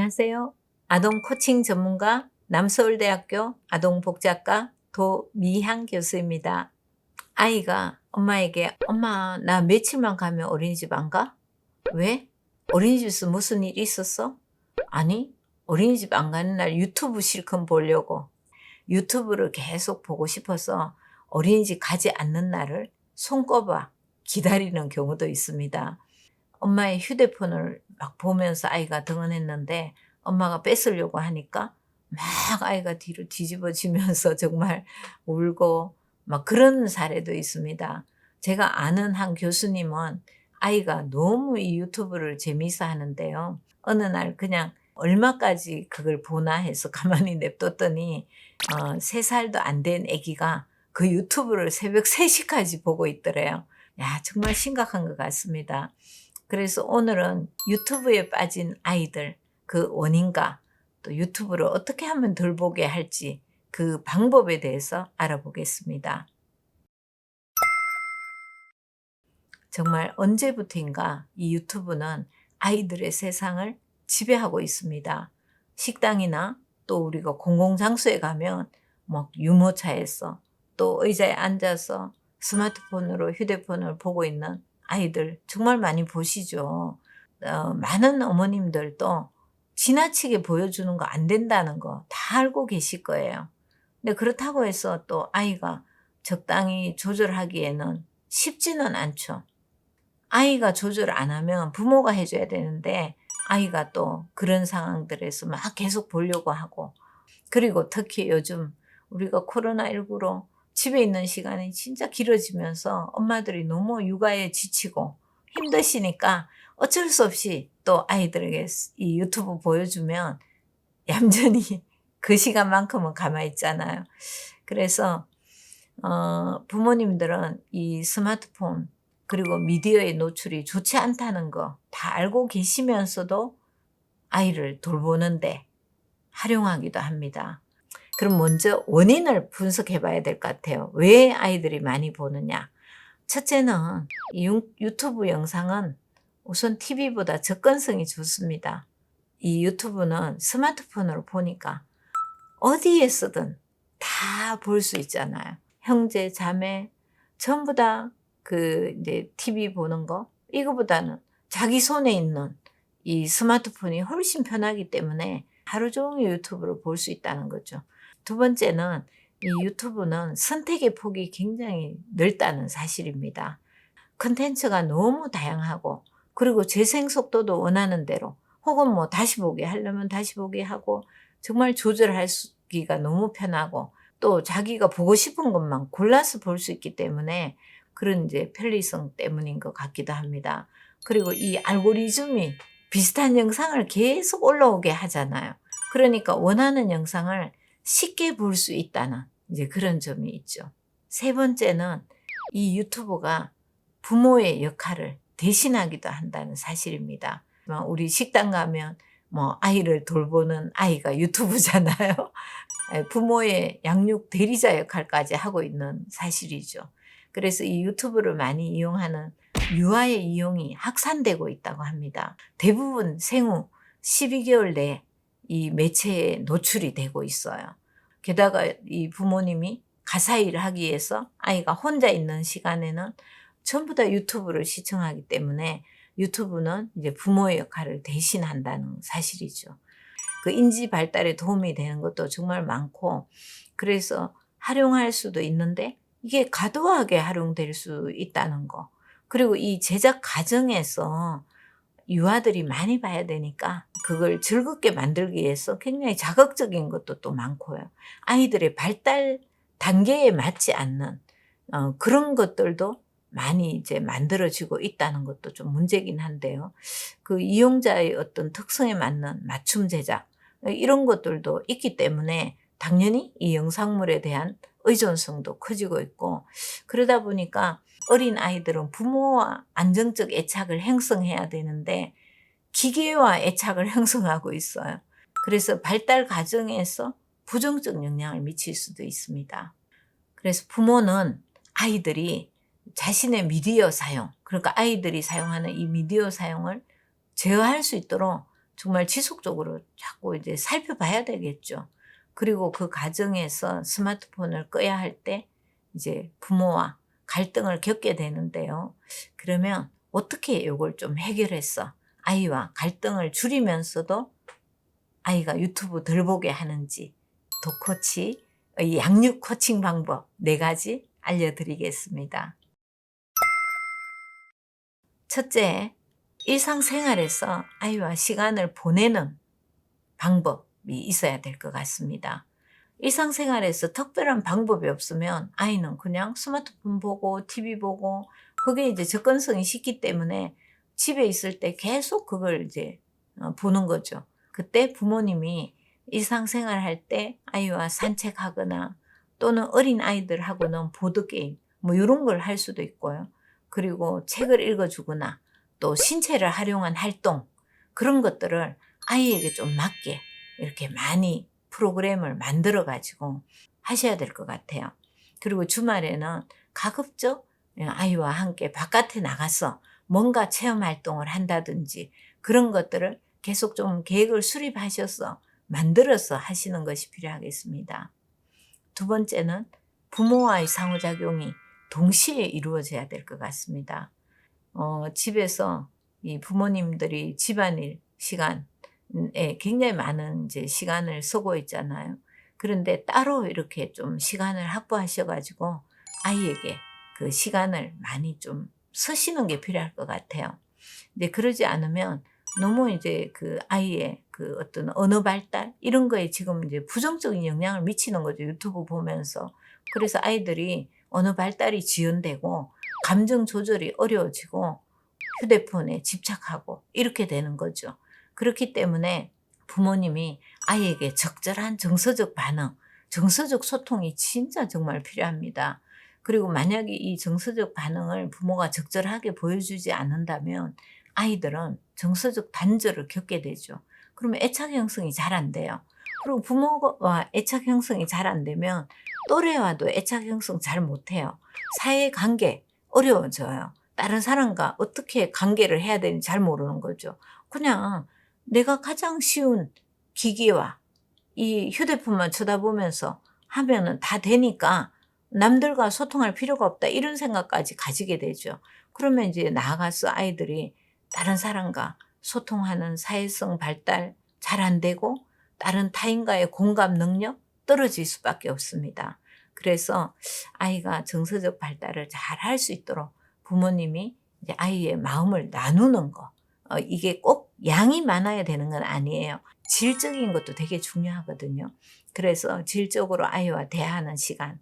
안녕하세요. 아동 코칭 전문가 남서울대학교 아동복지학과 도미향 교수입니다. 아이가 엄마에게 "엄마, 나 며칠만 가면 어린이집 안 가?" "왜? 어린이집에서 무슨 일 있었어?" "아니, 어린이집 안 가는 날 유튜브 실컷 보려고." 유튜브를 계속 보고 싶어서 어린이집 가지 않는 날을 손꼽아 기다리는 경우도 있습니다. 엄마의 휴대폰을 막 보면서 아이가 등원했는데 엄마가 뺏으려고 하니까 막 아이가 뒤로 뒤집어지면서 정말 울고 막 그런 사례도 있습니다. 제가 아는 한 교수님은 아이가 너무 이 유튜브를 재미있어 하는데요. 어느 날 그냥 얼마까지 그걸 보나 해서 가만히 냅뒀더니 3살도 안 된 아기가 그 유튜브를 새벽 3 시까지 보고 있더래요. 야, 정말 심각한 것 같습니다. 그래서 오늘은 유튜브에 빠진 아이들 그 원인과 또 유튜브를 어떻게 하면 덜 보게 할지 그 방법에 대해서 알아보겠습니다. 정말 언제부터인가 이 유튜브는 아이들의 세상을 지배하고 있습니다. 식당이나 또 우리가 공공장소에 가면 뭐 유모차에서 또 의자에 앉아서 스마트폰으로 휴대폰을 보고 있는 아이들 정말 많이 보시죠. 많은 어머님들도 지나치게 보여주는 거 안 된다는 거 다 알고 계실 거예요. 근데 그렇다고 해서 또 아이가 적당히 조절하기에는 쉽지는 않죠. 아이가 조절 안 하면 부모가 해 줘야 되는데 아이가 또 그런 상황들에서 막 계속 보려고 하고, 그리고 특히 요즘 우리가 코로나19로 집에 있는 시간이 진짜 길어지면서 엄마들이 너무 육아에 지치고 힘드시니까 어쩔 수 없이 또 아이들에게 이 유튜브 보여주면 얌전히 그 시간만큼은 가만히 있잖아요. 그래서 부모님들은 이 스마트폰 그리고 미디어의 노출이 좋지 않다는 거 다 알고 계시면서도 아이를 돌보는데 활용하기도 합니다. 그럼 먼저 원인을 분석해 봐야 될 것 같아요. 왜 아이들이 많이 보느냐? 첫째는 이 유튜브 영상은 우선 TV보다 접근성이 좋습니다. 이 유튜브는 스마트폰으로 보니까 어디에서든 다 볼 수 있잖아요. 형제, 자매 전부 다 그 이제 TV 보는 거 이거보다는 자기 손에 있는 이 스마트폰이 훨씬 편하기 때문에 하루 종일 유튜브를 볼 수 있다는 거죠. 두 번째는 이 유튜브는 선택의 폭이 굉장히 넓다는 사실입니다. 콘텐츠가 너무 다양하고, 그리고 재생 속도도 원하는 대로 혹은 뭐 다시 보기 하려면 다시 보기 하고 정말 조절하기가 너무 편하고, 또 자기가 보고 싶은 것만 골라서 볼 수 있기 때문에 그런 이제 편리성 때문인 것 같기도 합니다. 그리고 이 알고리즘이 비슷한 영상을 계속 올라오게 하잖아요. 그러니까 원하는 영상을 쉽게 볼 수 있다는 이제 그런 점이 있죠. 세 번째는 이 유튜브가 부모의 역할을 대신하기도 한다는 사실입니다. 우리 식당 가면 뭐 아이를 돌보는 아이가 유튜브잖아요. 부모의 양육 대리자 역할까지 하고 있는 사실이죠. 그래서 이 유튜브를 많이 이용하는 유아의 이용이 확산되고 있다고 합니다. 대부분 생후 12개월 내에 이 매체에 노출이 되고 있어요. 게다가 이 부모님이 가사일을 하기 위해서 아이가 혼자 있는 시간에는 전부 다 유튜브를 시청하기 때문에 유튜브는 이제 부모의 역할을 대신한다는 사실이죠. 그 인지 발달에 도움이 되는 것도 정말 많고, 그래서 활용할 수도 있는데 이게 과도하게 활용될 수 있다는 거. 그리고 이 제작 과정에서 유아들이 많이 봐야 되니까 그걸 즐겁게 만들기 위해서 굉장히 자극적인 것도 또 많고요. 아이들의 발달 단계에 맞지 않는 그런 것들도 많이 이제 만들어지고 있다는 것도 좀 문제긴 한데요. 그 이용자의 어떤 특성에 맞는 맞춤 제작 이런 것들도 있기 때문에 당연히 이 영상물에 대한 의존성도 커지고 있고, 그러다 보니까 어린 아이들은 부모와 안정적 애착을 형성해야 되는데 기계와 애착을 형성하고 있어요. 그래서 발달 과정에서 부정적 영향을 미칠 수도 있습니다. 그래서 부모는 아이들이 자신의 미디어 사용, 그러니까 아이들이 사용하는 이 미디어 사용을 제어할 수 있도록 정말 지속적으로 자꾸 이제 살펴봐야 되겠죠. 그리고 그 과정에서 스마트폰을 꺼야 할 때 이제 부모와 갈등을 겪게 되는데요. 그러면 어떻게 이걸 좀 해결해서 아이와 갈등을 줄이면서도 아이가 유튜브 덜 보게 하는지 도코치, 양육 코칭 방법 4가지 알려드리겠습니다. 첫째, 일상생활에서 아이와 시간을 보내는 방법이 있어야 될 것 같습니다. 일상생활에서 특별한 방법이 없으면 아이는 그냥 스마트폰 보고 TV 보고 그게 이제 접근성이 쉽기 때문에 집에 있을 때 계속 그걸 이제 보는 거죠. 그때 부모님이 일상생활 할 때 아이와 산책하거나 또는 어린 아이들하고는 보드게임 뭐 이런 걸 할 수도 있고요. 그리고 책을 읽어주거나 또 신체를 활용한 활동 그런 것들을 아이에게 좀 맞게 이렇게 많이 프로그램을 만들어 가지고 하셔야 될 것 같아요. 그리고 주말에는 가급적 아이와 함께 바깥에 나가서 뭔가 체험 활동을 한다든지 그런 것들을 계속 좀 계획을 수립하셔서 만들어서 하시는 것이 필요하겠습니다. 두 번째는 부모와의 상호작용이 동시에 이루어져야 될 것 같습니다. 집에서 이 부모님들이 집안일 시간에 굉장히 많은 이제 시간을 쓰고 있잖아요. 그런데 따로 이렇게 좀 시간을 확보하셔가지고 아이에게 그 시간을 많이 좀 쓰시는 게 필요할 것 같아요. 근데 그러지 않으면 너무 이제 그 아이의 그 어떤 언어 발달 이런 거에 지금 이제 부정적인 영향을 미치는 거죠. 유튜브 보면서. 그래서 아이들이 언어 발달이 지연되고 감정 조절이 어려워지고 휴대폰에 집착하고 이렇게 되는 거죠. 그렇기 때문에 부모님이 아이에게 적절한 정서적 반응, 정서적 소통이 진짜 정말 필요합니다. 그리고 만약에 이 정서적 반응을 부모가 적절하게 보여주지 않는다면 아이들은 정서적 단절을 겪게 되죠. 그러면 애착 형성이 잘 안 돼요. 그리고 부모와 애착 형성이 잘 안 되면 또래와도 애착 형성 잘 못해요. 사회관계 어려워져요. 다른 사람과 어떻게 관계를 해야 되는지 잘 모르는 거죠. 그냥 내가 가장 쉬운 기기와 이 휴대폰만 쳐다보면서 하면은 다 되니까 남들과 소통할 필요가 없다 이런 생각까지 가지게 되죠. 그러면 이제 나아가서 아이들이 다른 사람과 소통하는 사회성 발달 잘 안 되고 다른 타인과의 공감 능력 떨어질 수밖에 없습니다. 그래서 아이가 정서적 발달을 잘 할 수 있도록 부모님이 이제 아이의 마음을 나누는 거. 이게 꼭 양이 많아야 되는 건 아니에요. 질적인 것도 되게 중요하거든요. 그래서 질적으로 아이와 대화하는 시간을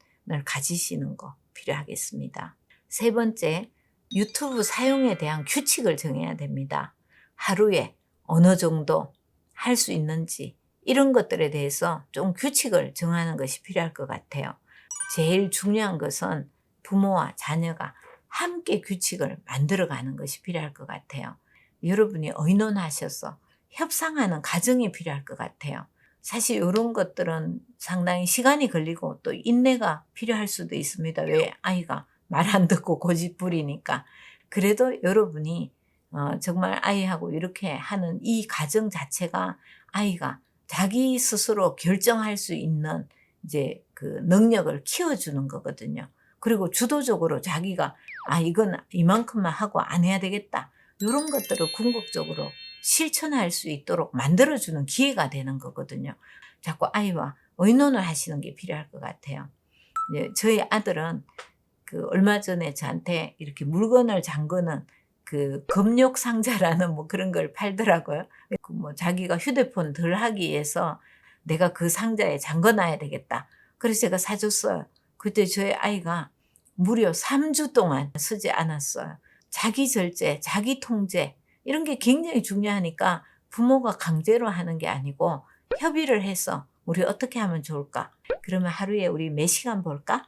가지시는 거 필요하겠습니다. 세 번째, 유튜브 사용에 대한 규칙을 정해야 됩니다. 하루에 어느 정도 할 수 있는지 이런 것들에 대해서 좀 규칙을 정하는 것이 필요할 것 같아요. 제일 중요한 것은 부모와 자녀가 함께 규칙을 만들어가는 것이 필요할 것 같아요. 여러분이 의논하셔서 협상하는 과정이 필요할 것 같아요. 사실 이런 것들은 상당히 시간이 걸리고 또 인내가 필요할 수도 있습니다. 왜 아이가 말 안 듣고 고집부리니까. 그래도 여러분이 정말 아이하고 이렇게 하는 이 과정 자체가 아이가 자기 스스로 결정할 수 있는 이제 그 능력을 키워주는 거거든요. 그리고 주도적으로 자기가 이건 이만큼만 하고 안 해야 되겠다. 이런 것들을 궁극적으로 실천할 수 있도록 만들어주는 기회가 되는 거거든요. 자꾸 아이와 의논을 하시는 게 필요할 것 같아요. 저희 아들은 그 얼마 전에 저한테 이렇게 물건을 잠그는 그 금욕 상자라는 뭐 그런 걸 팔더라고요. 그 뭐 자기가 휴대폰 덜 하기 위해서 내가 그 상자에 잠궈놔야 되겠다. 그래서 제가 사줬어요. 그때 저희 아이가 무려 3주 동안 쓰지 않았어요. 자기 절제, 자기 통제 이런 게 굉장히 중요하니까 부모가 강제로 하는 게 아니고 협의를 해서 우리 어떻게 하면 좋을까? 그러면 하루에 우리 몇 시간 볼까?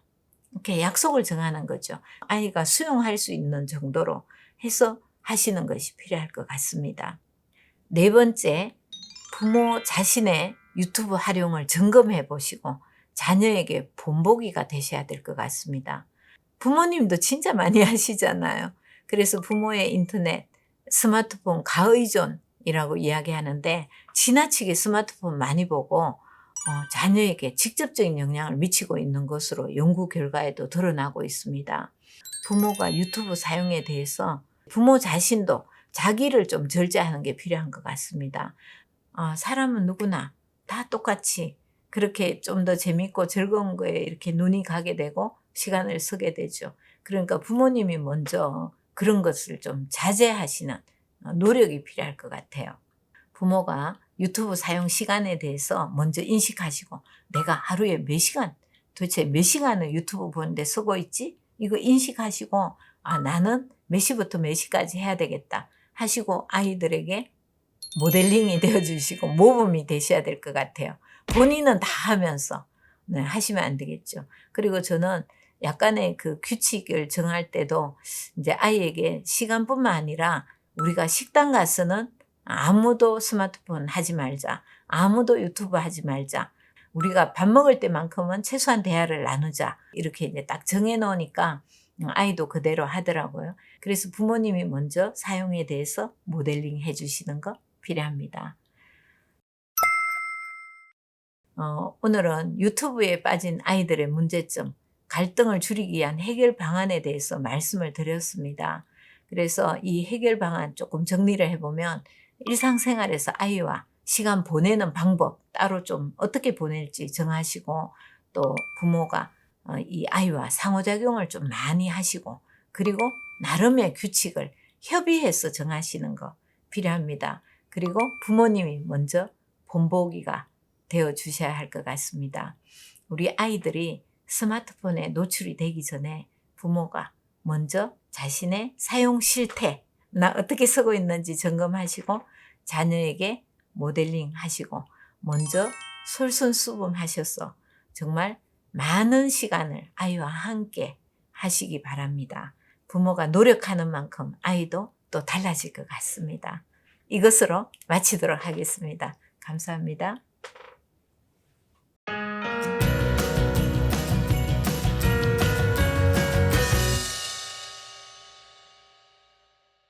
이렇게 약속을 정하는 거죠. 아이가 수용할 수 있는 정도로 해서 하시는 것이 필요할 것 같습니다. 네 번째, 부모 자신의 유튜브 활용을 점검해 보시고 자녀에게 본보기가 되셔야 될 것 같습니다. 부모님도 진짜 많이 하시잖아요. 그래서 부모의 인터넷, 스마트폰 가의존 이라고 이야기하는데 지나치게 스마트폰 많이 보고 자녀에게 직접적인 영향을 미치고 있는 것으로 연구 결과에도 드러나고 있습니다. 부모가 유튜브 사용에 대해서 부모 자신도 자기를 좀 절제하는 게 필요한 것 같습니다. 사람은 누구나 다 똑같이 그렇게 좀 더 재밌고 즐거운 거에 이렇게 눈이 가게 되고 시간을 쓰게 되죠. 그러니까 부모님이 먼저 그런 것을 좀 자제하시는 노력이 필요할 것 같아요. 부모가 유튜브 사용 시간에 대해서 먼저 인식하시고 내가 하루에 몇 시간, 도대체 몇 시간을 유튜브 보는데 쓰고 있지? 이거 인식하시고 나는 몇 시부터 몇 시까지 해야 되겠다 하시고 아이들에게 모델링이 되어주시고 모범이 되셔야 될 것 같아요. 본인은 다 하면서 하시면 안 되겠죠. 그리고 저는 약간의 그 규칙을 정할 때도 이제 아이에게 시간뿐만 아니라 우리가 식당 가서는 아무도 스마트폰 하지 말자. 아무도 유튜브 하지 말자. 우리가 밥 먹을 때만큼은 최소한 대화를 나누자. 이렇게 이제 딱 정해 놓으니까 아이도 그대로 하더라고요. 그래서 부모님이 먼저 사용에 대해서 모델링 해 주시는 거 필요합니다. 오늘은 유튜브에 빠진 아이들의 문제점, 갈등을 줄이기 위한 해결 방안에 대해서 말씀을 드렸습니다. 그래서 이 해결 방안 조금 정리를 해보면 일상생활에서 아이와 시간 보내는 방법 따로 좀 어떻게 보낼지 정하시고 또 부모가 이 아이와 상호작용을 좀 많이 하시고 그리고 나름의 규칙을 협의해서 정하시는 거 필요합니다. 그리고 부모님이 먼저 본보기가 되어 주셔야 할 것 같습니다. 우리 아이들이 스마트폰에 노출이 되기 전에 부모가 먼저 자신의 사용 실태, 나 어떻게 쓰고 있는지 점검하시고 자녀에게 모델링 하시고 먼저 솔선수범하셔서 정말 많은 시간을 아이와 함께 하시기 바랍니다. 부모가 노력하는 만큼 아이도 또 달라질 것 같습니다. 이것으로 마치도록 하겠습니다. 감사합니다.